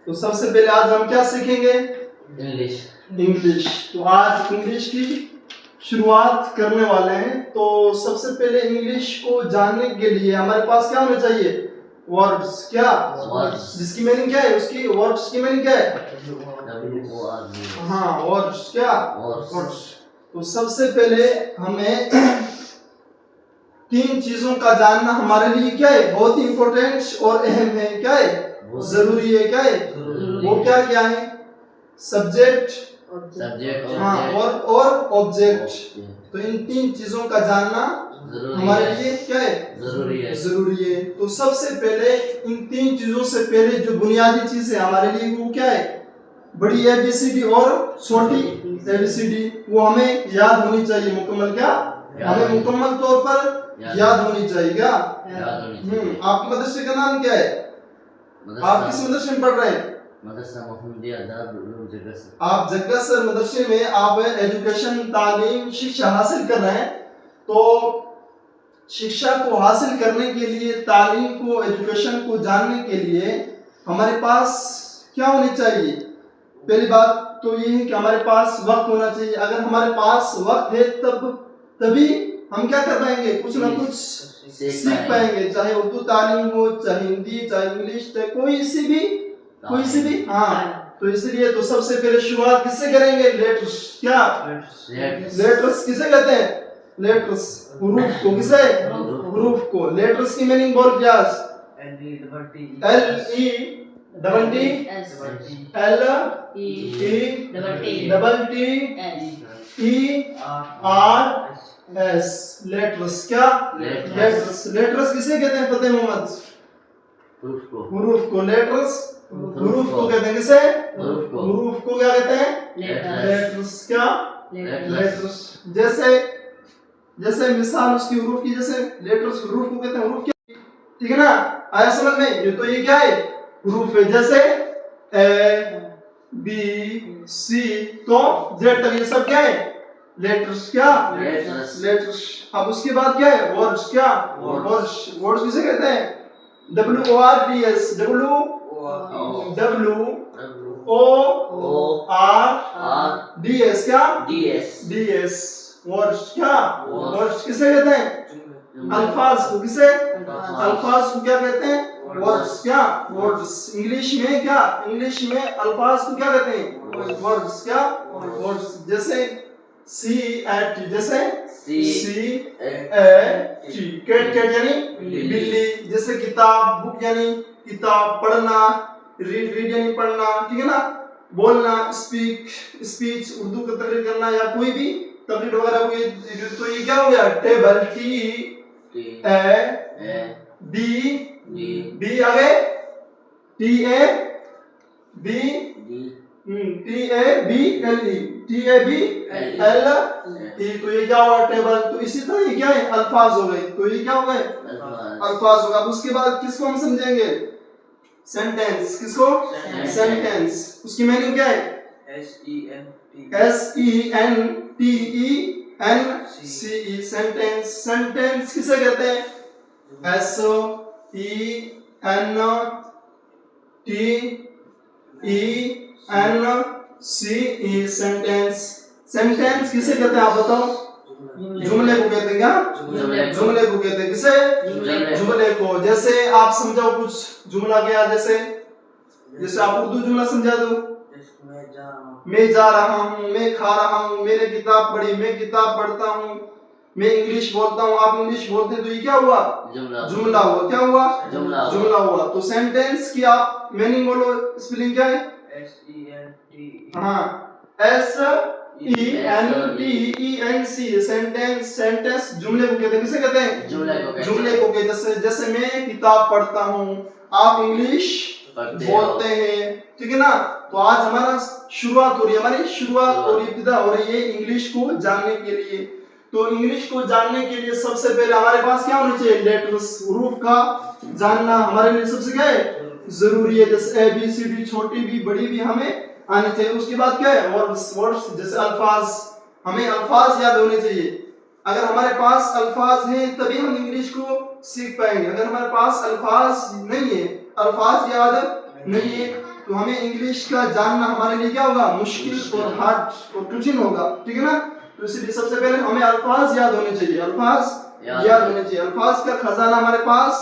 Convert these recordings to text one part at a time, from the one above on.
तो सबसे पहले आज हम क्या सीखेंगे? इंग्लिश। तो आज इंग्लिश की शुरुआत करने वाले हैं। तो सबसे पहले इंग्लिश को जानने के लिए हमारे पास क्या होना चाहिए? वर्ड्स। क्या वर्ड्स? जिसकी मीनिंग क्या है? उसकी वर्ड्स की मीनिंग क्या है? हाँ, वर्ड्स। क्या वर्ड्स? तो सबसे पहले हमें 3 चीजों का जानना हमारे लिए क्या है? बहुत ही इंपॉर्टेंट और अहम है। क्या है? जरूरी है। क्या है? वो क्या क्या है? सब्जेक्ट, हाँ, और ऑब्जेक्ट। तो इन 3 चीजों का जानना हमारे लिए क्या है? जरूरी है। तो सबसे पहले इन 3 चीजों से पहले जो बुनियादी चीज है हमारे लिए वो क्या है? बड़ी ABCD और छोटी ABCD। वो हमें याद होनी चाहिए। मुकम्मल क्या? हमें मुकम्मल तौर पर याद होनी चाहिए। क्या? आपकी मदरसे का नाम क्या है? आप किस मदरसे में पढ़ रहे हैं? आप जग्गसर मदरसे में आप एजुकेशन, तालीम, शिक्षा हासिल कर रहे हैं। तो शिक्षा को हासिल करने के लिए, तालीम को, एजुकेशन को जानने के लिए हमारे पास क्या होनी चाहिए? पहली बात तो ये है कि हमारे पास वक्त होना चाहिए। अगर हमारे पास वक्त है तभी हम क्या कर पाएंगे? कुछ ना कुछ सीख पाएंगे। चाहे उर्दू तालीम हो, चाहे हिंदी, चाहे इंग्लिश, चाहे कोई सी भी। हाँ, तो इसलिए तो सबसे पहले शुरुआत किससे करेंगे? लेटर्स। क्या? लेटर्स किसे कहते हैं? लेटर्स। हुरूफ को। किसे? हुरूफ को। लेटर्स की मीनिंग बोल क्या? LETTERS। लेटर्स। क्या? लेटर्स किसे कहते हैं फतेह मोहम्मद? हुरूफ को। लेटर्स हुरूफ को कहते हैं। किसे? हुरूफ को क्या कहते हैं? लेटर्स। क्या? लेटर्स। जैसे मिसाल उसकी हुरूफ की, जैसे लेटर्स हुरूफ को कहते हैं। हुरूफ क्या? ठीक है ना? आया समझ में? ये क्या है? हुरूफ है। जैसे ABC तो Z तक ये सब क्या है? लेटर्स। क्या? लेटर्स। अब उसके बाद क्या है? वर्ड्स। क्या? वर्ड्स किसे कहते हैं? WORDS। WORDS। क्या? DS। वर्ड्स। क्या? वर्ड्स किसे कहते हैं? अल्फाज को। किसे? अल्फाज को क्या कहते हैं? वर्ड्स। क्या? वर्ड्स। इंग्लिश में क्या? इंग्लिश में अल्फाज को क्या कहते हैं? वर्ड्स। क्या? वर्ड्स। जैसे CAT। जैसे CAT। कैट यानी बिल्ली। जैसे किताब, बुक यानी किताब, पढ़ना, रीड यानी पढ़ना। ठीक है ना? बोलना, स्पीच उर्दू का तकरीर करना या कोई भी तकरीर वगैरह हुई। तो ये क्या हो गया? टेबल। B आगे TABLE। तो ये क्या हुआ? टेबल। तो इसी तरह ये क्या है? अल्फाज हो गए। तो ये क्या हो गए? अल्फाज होगा। उसके बाद किसको हम समझेंगे? सेंटेंस। किसको? सेंटेंस। उसकी मीनिंग क्या है? SENTENCE। सेंटेंस किसे कहते हैं? SENTENCE। सेंटेंस किसे कहते हैं? आप बताओ। जुमले को कहते हैं। क्या? जुमले को कहते हैं। किसे? जुमले को। जैसे आप समझाओ कुछ जुमला। क्या? जैसे आप उर्दू जुमला समझा दो। मैं जा रहा हूँ, मैं खा रहा हूँ, मैंने किताब पढ़ी, मैं किताब पढ़ता हूँ, मैं इंग्लिश बोलता हूँ, आप इंग्लिश बोलते हैं। तो ये क्या हुआ? जुमला हुआ। क्या हुआ? जुमला हुआ। तो सेंटेंस की आप मीनिंग बोलो। स्पेलिंग क्या है? SENTENCE। सेंटेंस जुमले को कहते हैं। किसे कहते हैं? जुमले को कहते हैं। जैसे मैं किताब पढ़ता हूँ, आप इंग्लिश बोलते हैं। ठीक है ना? तो आज हमारा शुरुआत हो रही है, हमारी शुरुआत और इब्तिदा हो रही है इंग्लिश को जानने के लिए। तो इंग्लिश को जानने के लिए सबसे पहले हमारे पास क्या होना चाहिए? लेटर्स। हुरूफ का जानना हमारे लिए सबसे क्या है? जरूरी है। जैसे ABCD छोटी भी बड़ी भी हमें आनी चाहिए। उसके बाद क्या है? वर्ड्स। जैसे अल्फाज। हमें अल्फाज याद होने चाहिए। अगर हमारे पास अल्फाज हैं तभी हम इंग्लिश को सीख पाएंगे। अगर हमारे पास अल्फाज नहीं है, अल्फाज याद नहीं है, तो हमें इंग्लिश का जानना हमारे लिए क्या होगा, मुश्किल और हार्ड और कठिन होगा, ठीक है ना। तो इसलिए सबसे पहले हमें अल्फाज याद होने चाहिए, अल्फाज याद होने चाहिए, अल्फाज का खजाना हमारे पास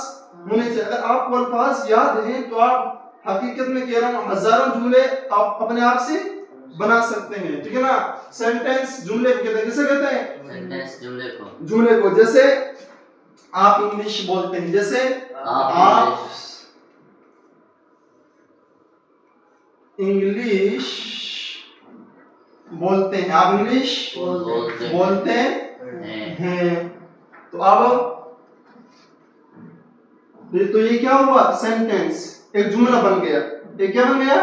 होने चाहिए। अगर आपको अल्फाज याद हैं तो आप हकीकत में कह रहा हूँ हजारों जुमले आप अपने आप से बना सकते हैं, ठीक है ना। सेंटेंस जुमले को कहते हैं, किसे कहते हैं, सेंटेंस जुमले को। जैसे आप इंग्लिश बोलते हैं, जैसे आप इंग्लिश बोलते हैं, आप इंग्लिश बोलते हैं। तो अब तो ये क्या हुआ, सेंटेंस, एक जुमला बन गया। एक क्या बन गया,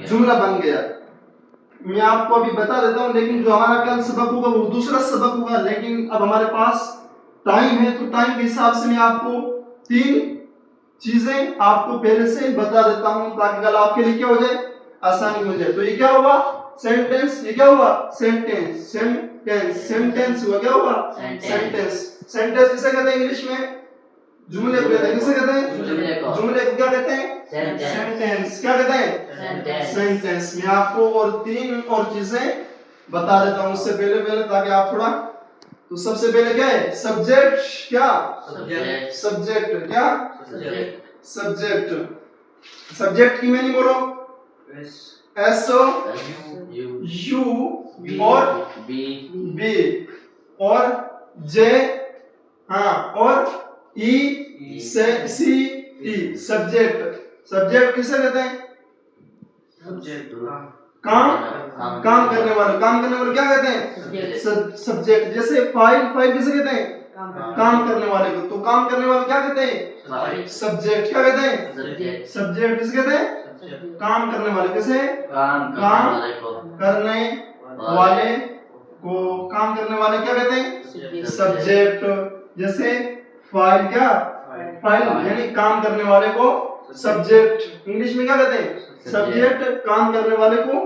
जुमला बन गया। मैं आपको अभी बता देता हूँ, लेकिन जो हमारा कल सबक होगा वो दूसरा सबक होगा। लेकिन अब हमारे पास टाइम है, तो टाइम के हिसाब से मैं आपको 3 चीजें आपको पहले से बता देता हूँ, ताकि कल आपके लिए क्या हो जाए, आसानी हो जाए। तो ये क्या हुआ, सेंटेंस। ये क्या हुआ, सेंटेंस। सेंटेंस हुआ, क्या हुआ, सेंटेंस। सेंटेंस किसे कहते हैं इंग्लिश में, जुमले को कहते हैं। किसे कहते हैं, जुमले को क्या कहते हैं, सेंटेंस। क्या कहते हैं, सेंटेंस। मैं आपको और 3 और चीजें बता देता हूँ उससे पहले ताकि आप थोड़ा। तो सबसे पहले क्या है, सब्जेक्ट। क्या, सब्जेक्ट। क्या, सब्जेक्ट। सब्जेक्ट की मीनिंग बोलो, एस ओ यू और बी और जे, हाँ, और ई से सी ई। सब्जेक्ट। सब्जेक्ट किसे कहते हैं, काम करने वाले। काम करने वाले क्या कहते हैं, सब्जेक्ट। जैसे फाइल किसे कहते हैं, काम करने वाले को। तो काम करने वाले क्या कहते हैं, सब्जेक्ट। क्या कहते हैं, सब्जेक्ट। किसे कहते हैं, काम करने वाले। किसे, काम करने वाले को। काम करने वाले क्या कहते हैं, सब्जेक्ट। जैसे फाइल, क्या, फाइल यानी काम करने वाले को सब्जेक्ट इंग्लिश में क्या कहते हैं, सब्जेक्ट। काम करने वाले को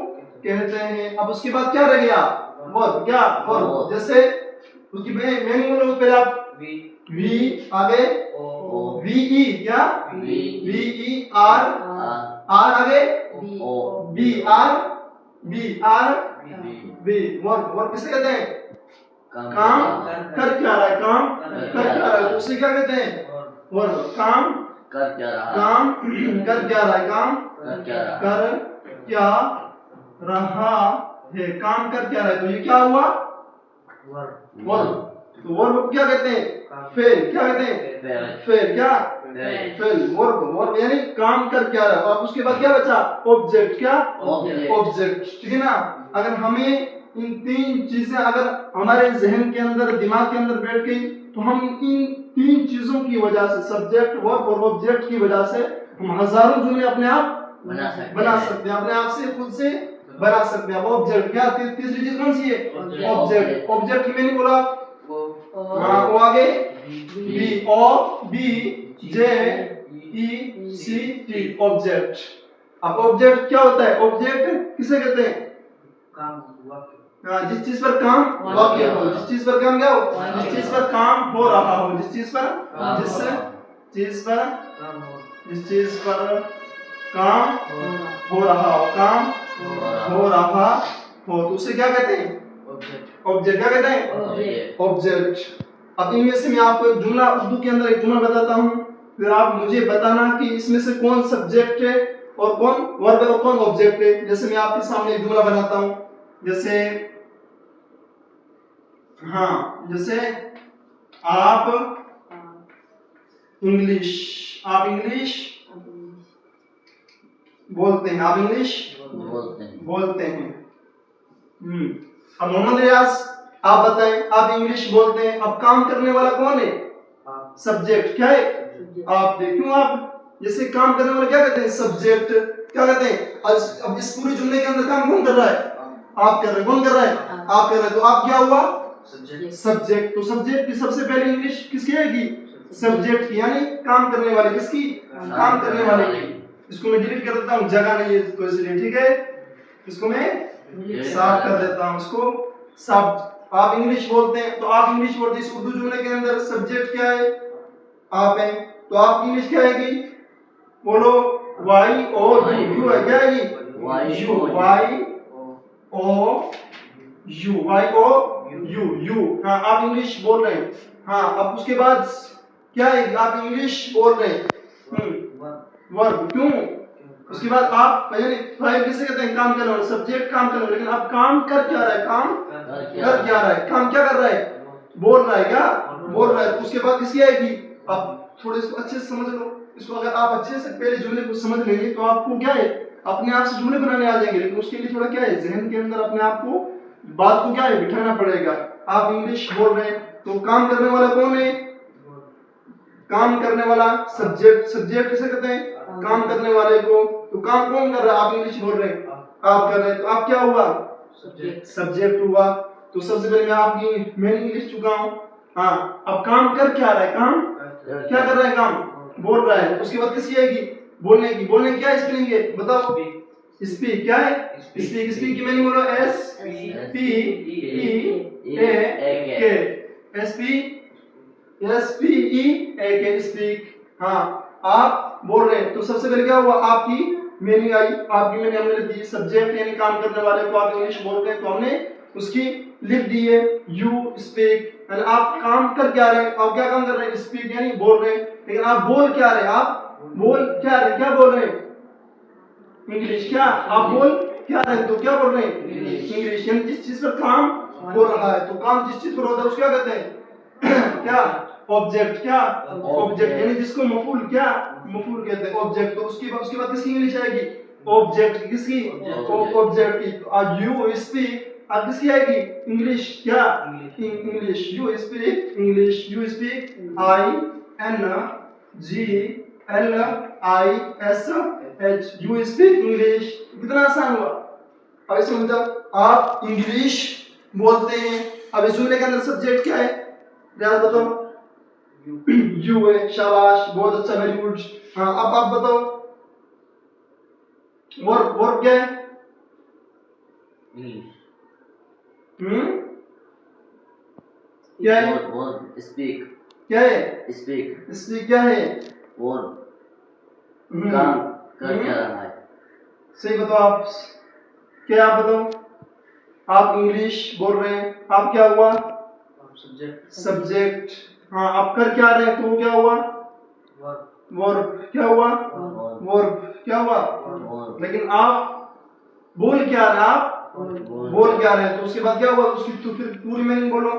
कहते हैं। अब उसके बाद क्या रह गया, वर्ब। क्या, वर्ब। जैसे उसकी मीनिंग बोलो पहले आप, वी आगे वी ई, क्या, वी ई आर आगे बी आर बी। वर्ब किसे कहते हैं, काम कर क्या रहा है, काम कर क्या रहा है, उसे क्या कहते हैं, वर्ब। काम कर क्या रहा है, काम कर क्या रहा है, काम कर क्या रहा है, काम कर क्या रहा है। तो ये क्या हुआ, वर्ब। तो वर्ब क्या कहते हैं, फेल। क्या कहते हैं, फेल। क्या, फेल। वर्ब यानी काम कर क्या रहा है। अब उसके बाद क्या बचा, ऑब्जेक्ट। क्या, ऑब्जेक्ट, ठीक है ना। अगर हमें इन 3 चीजें अगर हमारे जहन के अंदर, दिमाग के अंदर बैठ गई, तो हम इन 3 चीजों की वजह से, सब्जेक्ट, वर्ब और ऑब्जेक्ट की वजह से, हम हजारों जुमले अपने आप बना सकते हैं, अपने आप से, खुद से बना सकते हैं। ऑब्जेक्ट। क्या, तीसरी चीज कौन सी है, ऑब्जेक्ट। ऑब्जेक्ट की मैंने बोला, वो आगे बी ओ बी जे ई सी टी, ऑब्जेक्ट। अब ऑब्जेक्ट क्या होता है, ऑब्जेक्ट किसे कहते हैं, जिस चीज पर काम वाक़ई हो, जिस चीज पर काम क्या हो, जिस चीज पर काम हो रहा हो, जिस चीज पर काम हो रहा हो, काम हो रहा हो, तो उसे क्या कहते हैं, ऑब्जेक्ट। क्या कहते हैं, ऑब्जेक्ट। अब इनमें से मैं आपको जुमला, उर्दू के अंदर एक जुमला बताता हूँ, फिर आप मुझे बताना कि इसमें से कौन सब्जेक्ट है और कौन वर्ब है और कौन ऑब्जेक्ट है। जैसे मैं आपके सामने एक जुमला बनाता हूँ, जैसे, हाँ, जैसे आप इंग्लिश बोलते हैं, आप इंग्लिश बोलते हैं। अब मोहम्मद रियाज, आप बताएं, आप इंग्लिश बोलते हैं। अब काम करने वाला कौन है, सब्जेक्ट। क्या है, आप। क्यों आप, जैसे काम करने वाला क्या कहते हैं, सब्जेक्ट। क्या कहते हैं, अब इस पूरे जुमले के अंदर काम कौन कर रहा है, आप कर रहे हैं। कौन कर रहा है, आप कर रहे हैं। तो आप क्या हुआ, सब्जेक्ट। तो सब्जेक्ट की सबसे पहले इंग्लिश किसकी आएगी, सब्जेक्ट की, यानी काम करने वाले किसकी, काम करने वाले की। इसको मैं डिलीट कर देता हूँ, जगह नहीं है तो इसलिए, ठीक है। इसको मैं साफ कर देता हूँ, इसको साफ। आप इंग्लिश बोलते हैं, तो आप इंग्लिश बोलते हैं, इस उर्दू जुमले के अंदर सब्जेक्ट क्या है, आप है। तो आप इंग्लिश क्या आएगी, बोलो, वाई ओ यू है, क्या है ये? U, Y O U, Y O U, U. हाँ आप इंग्लिश बोल रहे हैं। हाँ अब उसके बाद क्या है, आप इंग्लिश बोल रहे हैं। वर्ब, क्यों? उसके बाद आप यानी फाइल किसे कहते हैं? काम करने वाला, सब्जेक्ट काम करने वाला। लेकिन अब काम कर क्या रहा है? काम कर क्या रहा है? काम क्या कर रहा है? बोल रहा है, क्या बोल रहा है? उसके बाद किसकी आएगी? आप थोड़े इसको अच्छे से समझ लो। इसको अगर आप अच्छे से पहले जुमले को समझ लेंगे तो आपको क्या है, अपने आप से जुमले बनाने आ जाएंगे। लेकिन उसके लिए थोड़ा क्या है, जहन के अंदर अपने आप को, बात को क्या है, बिठाना पड़ेगा। आप इंग्लिश बोल रहे हैं तो काम करने वाला कौन है? काम करने वाला सब्जेक्ट, सब्जेक्ट किसे कहते हैं? काम करने वाले को। तो काम कौन कर रहा है? आप इंग्लिश बोल रहे हैं, आप कर रहे हैं। तो आप क्या हुआ? सब्जेक्ट हुआ। तो सबसे पहले मैं आपकी मेन इंग्लिश चुका हूं। हाँ अब काम कर क्या रहा है? काम क्या कर रहा है? काम बोल रहा है। उसके बाद किसकी आएगी? बोलने की। बोलने क्या स्पेलिंग है बताओ? स्पीक, क्या है? स्पीक। स्पीक की मीनिंग बोलो? एस पी ई ए के, एस पी ई ए के, स्पीक। हाँ आप बोल रहे हैं। तो सबसे पहले क्या हुआ? आपकी मीनिंग आई। आपकी मीनिंग हमने दी, सब्जेक्ट यानी काम करने वाले को आप इंग्लिश बोलते हैं तो हमने उसकी लिख दी है, यू स्पीक। यानी आप काम कर क्या रहे हैं? आप क्या काम कर रहे हैं? स्पीक यानी बोल रहे हैं। लेकिन आप बोल क्या रहे हैं? आप बोल क्या रहे हैं? क्या बोल रहे हैं? इंग्लिश। क्या आप बोल क्या रहे हैं? तो क्या बोल रहे हैं? इंग्लिश। यानी जिस चीज पर काम हो रहा है, तो काम जिस चीज पर होता है उसको क्या कहते हैं? क्या? ऑब्जेक्ट। क्या? ऑब्जेक्ट। यानी जिसको मफूल, क्या मफूल कहते हैं, ऑब्जेक्ट। तो उसके बाद किसकी इंग्लिश आएगी? ऑब्जेक्ट। किसकी? ऑब्जेक्ट की। तो आज यू स्पीक, अब किसकी आएगी? इंग्लिश। क्या? English. You speak English. You speak I N G L I S H, you speak English. कितना आसान हुआ। अब इसमें मतलब आप इंग्लिश बोलते हैं। अब इस जुमले के अंदर सब्जेक्ट क्या है? रियाज बताओ। यू है, शाबाश, बहुत अच्छा, वेरी गुड। हाँ अब आप बताओ वर्ब क्या है? क्या है? स्पीक। क्या है? स्पीक। स्पीक क्या है? काम कर क्या रहा है? सही बताओ आप, क्या आप बताओ? आप इंग्लिश बोल रहे हैं, आप क्या हुआ? सब्जेक्ट। हाँ आप कर क्या रहे हैं? तो क्या हुआ? वर्ब। क्या हुआ? वर्ब। क्या हुआ? लेकिन आप बोल क्या रहे हैं? आप बोल क्या रहे हैं? तो उसके बाद क्या हुआ? उसकी तो फिर पूरी मीनिंग बोलो।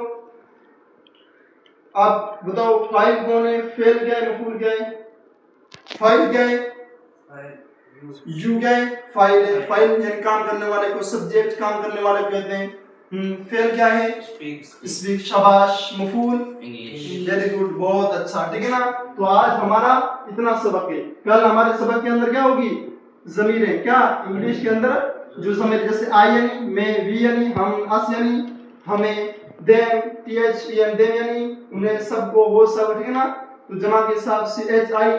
आप बताओ फाइल कौन है? फेल क्या है? मफूल क्या है? फाइल क्या है? यू क्या है? फाइल है। फाइल यानी काम करने वाले को, सब्जेक्ट काम करने वाले को कहते हैं। फेल क्या है? स्पीक। शाबाश, मफूल इंग्लिश। वेरी गुड, बहुत अच्छा, ठीक है ना। तो आज हमारा इतना सबक है। कल हमारे सबक के अंदर क्या होगी? ज़मीरें। क्या? इंग्लिश के अंदर जो ज़मीर, जैसे आई यानी मैं, वी यानी हम, अस यानी हमें, देम th em देम यानी उन्हें, सबको, वो सब, ठीक है ना। तो जमा के हिसाब से एच आई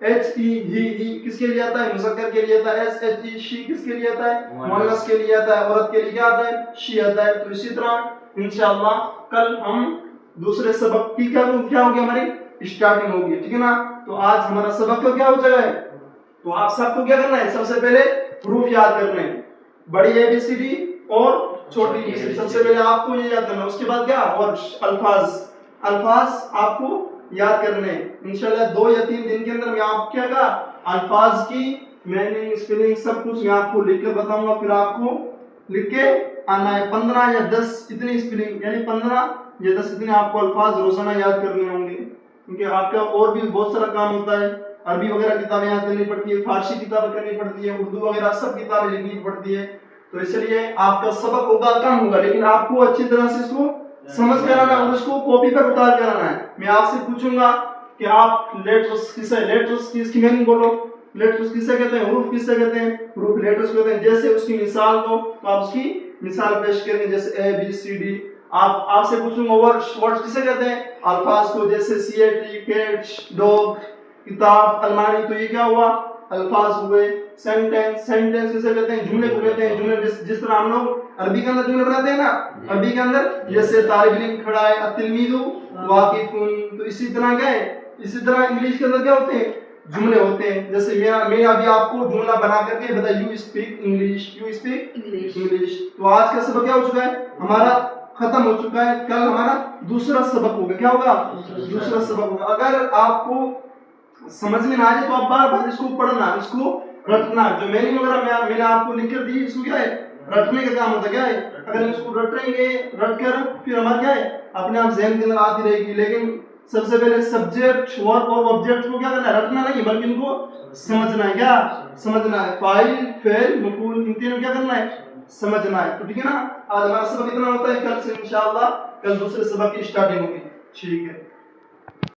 एच ई ही किसके लिए आता है? मुज़क्कर के लिए आता है। एस एच ई शी किसके लिए आता है? मुअन्नस के लिए आता है। औरत के लिए क्या आता है? शी आता है। तो इसी तरह इंशाअल्लाह कल हम दूसरे सबक की क्या होगी? हमारी स्टार्टिंग होगी, ठीक है ना। तो आज हमारा सबक तो क्या हो जाएगा है? तो आप सबको क्या करना है? सबसे पहले हरूफ याद करने हैं, बड़ी ABCD और छोटी ABCD। सबसे पहले आपको ये याद करना है। उसके बाद क्या? और अल्फाज आपको याद करने हैं। इंशाल्लाह 2 या 3 दिन के अंदर मैं आपको क्या कहा, अल्फाज की मीनिंग, स्पेलिंग सब कुछ मैं आपको लिख कर बताऊंगा। फिर आपको लिख के आना है। 15 या 10 इतनी स्पेलिंग, यानी 15 या 10 इतने आपको अल्फाज रोजाना याद करने होंगे, क्योंकि आपका और भी बहुत सारा काम होता है। अरबी वगैरह किताबें याद करनी पड़ती है, फारसी किताबें करनी पड़ती है, उर्दू वगैरह सब किताबें लिखनी पड़ती है। तो इसलिए आपका सबक होगा कम होगा, लेकिन आपको अच्छी तरह से इसको समझ कर आना और उसको कॉपी पर उतार कर आना है। मैं आपसे पूछूंगा कि आप लेटर्स किसे, लेटर्स की इसकी मीनिंग बोलो। लेटर्स किसे कहते हैं? हरूफ किसे कहते हैं? हरूफ लेटर्स कहते हैं। जैसे उसकी मिसाल दो तो आप उसकी मिसाल पेश करेंगे, जैसे ABCD। आप आपसे पूछूंगा वर्ड्स किसे कहते हैं? अल्फाज को, जैसे CAT, कैट, डॉग, किताब, अलमारी। तो ये क्या हुआ? अल्फाज हुए। सेंटेंस किसे कहते हैं? जुमले को कहते हैं। जुमले जिस तरह हम लोग अरबी के अंदर जुमले बनाते हैं ना, अरबी के अंदर जैसे तालिब इल्म खड़ा है, अतिलमीदु वाकिफुन। तो इसी तरह क्या है? इसी तरह इंग्लिश के अंदर क्या होते हैं? जुमले होते हैं। जैसे मैं अभी आपको जुमला बना करके बताया, you speak English, you speak English. तो आज का सबक क्या हो चुका है हमारा, खत्म हो चुका है। कल हमारा दूसरा सबक होगा। क्या होगा? दूसरा सबक होगा। अगर आपको समझ में ना आए तो आप बार बार इसको पढ़ना, इसको रटना। जो मीनिंग वगैरह मैंने आपको लिख कर दी, इसको क्या है, रटने का काम होता है। क्या है, अगर हम इसको रटेंगे, रट कर फिर हमारा क्या है, अपने आप जहन के अंदर आती रहेगी। लेकिन सबसे पहले सब्जेक्ट, वर्ब और ऑब्जेक्ट को क्या करना है, रटना नहीं, बल्कि इनको समझना है। क्या समझना है? फाइल, फेल, मफूल, इन तीनों क्या करना है, समझना है। तो ठीक है ना, आज हमारा सबक इतना होता है। कल से इंशाअल्लाह कल दूसरे सबक की स्टार्टिंग होगी। ठीक है।